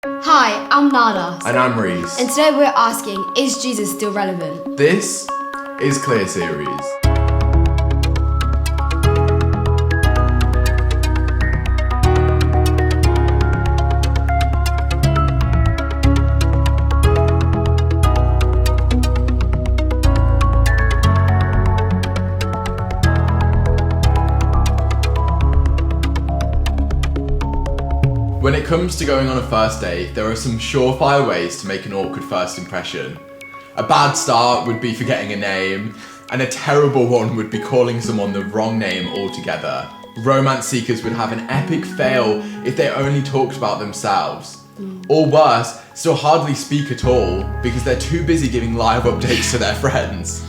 Hi, I'm Nada. And I'm Reese. And today we're asking, is Jesus still relevant? This is Kleer series. When it comes to going on a first date, there are some surefire ways to make an awkward first impression. A bad start would be forgetting a name, and a terrible one would be calling someone the wrong name altogether. Romance seekers would have an epic fail if they only talked about themselves. Or worse, still hardly speak at all because they're too busy giving live updates to their friends.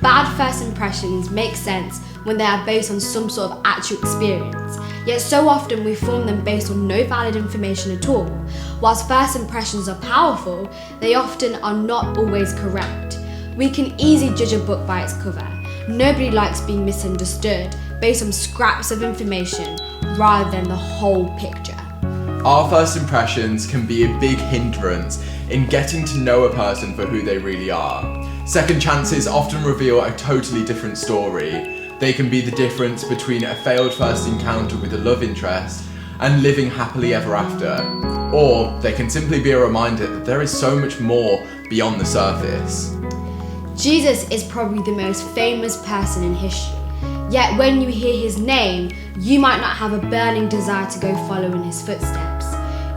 Bad first impressions make sense when they are based on some sort of actual experience. Yet so often we form them based on no valid information at all. Whilst first impressions are powerful, they often are not always correct. We can easily judge a book by its cover. Nobody likes being misunderstood based on scraps of information rather than the whole picture. Our first impressions can be a big hindrance in getting to know a person for who they really are. Second chances often reveal a totally different story. They can be the difference between a failed first encounter with a love interest and living happily ever after. Or they can simply be a reminder that there is so much more beyond the surface. Jesus is probably the most famous person in history. Yet when you hear his name, you might not have a burning desire to go follow in his footsteps.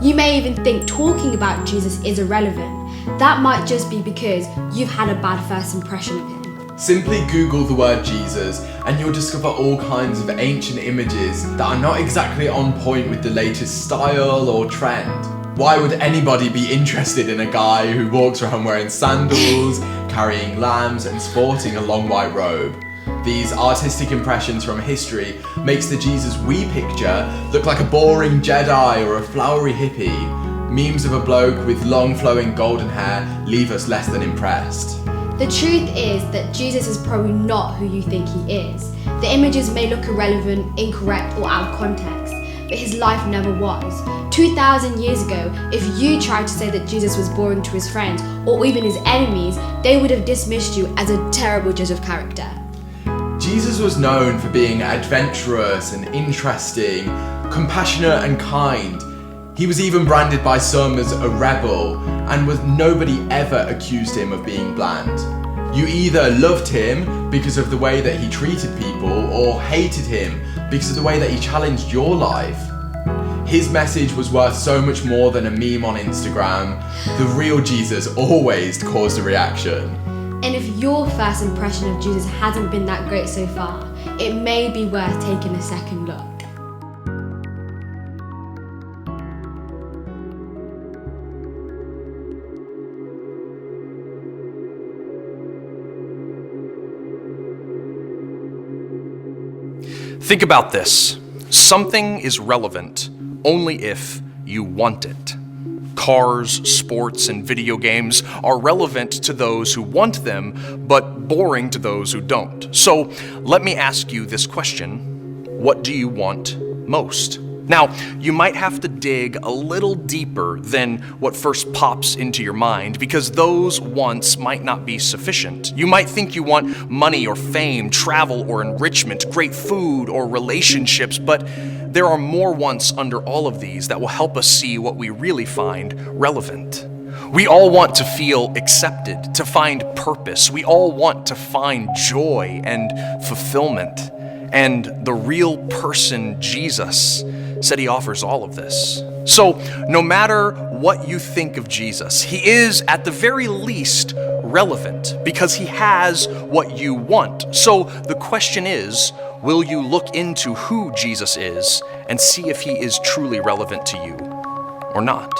You may even think talking about Jesus is irrelevant. That might just be because you've had a bad first impression of him. Simply Google the word Jesus and you'll discover all kinds of ancient images that are not exactly on point with the latest style or trend. Why would anybody be interested in a guy who walks around wearing sandals, carrying lambs and sporting a long white robe? These artistic impressions from history makes the Jesus we picture look like a boring Jedi or a flowery hippie. Memes of a bloke with long flowing golden hair leave us less than impressed. The truth is that Jesus is probably not who you think he is. The images may look irrelevant, incorrect, or out of context, but his life never was. 2,000 years ago, if you tried to say that Jesus was boring to his friends, or even his enemies, they would have dismissed you as a terrible judge of character. Jesus was known for being adventurous and interesting, compassionate and kind. He was even branded by some as a rebel, and nobody ever accused him of being bland. You either loved him because of the way that he treated people, or hated him because of the way that he challenged your life. His message was worth so much more than a meme on Instagram. The real Jesus always caused a reaction. And if your first impression of Jesus hasn't been that great so far, it may be worth taking a second look. Think about this. Something is relevant only if you want it. Cars, sports, and video games are relevant to those who want them, but boring to those who don't. So let me ask you this question. What do you want most? Now, you might have to dig a little deeper than what first pops into your mind because those wants might not be sufficient. You might think you want money or fame, travel or enrichment, great food or relationships, but there are more wants under all of these that will help us see what we really find relevant. We all want to feel accepted, to find purpose. We all want to find joy and fulfillment. And the real person, Jesus, said he offers all of this. So no matter what you think of Jesus, he is at the very least relevant because he has what you want. So the question is, will you look into who Jesus is and see if he is truly relevant to you or not?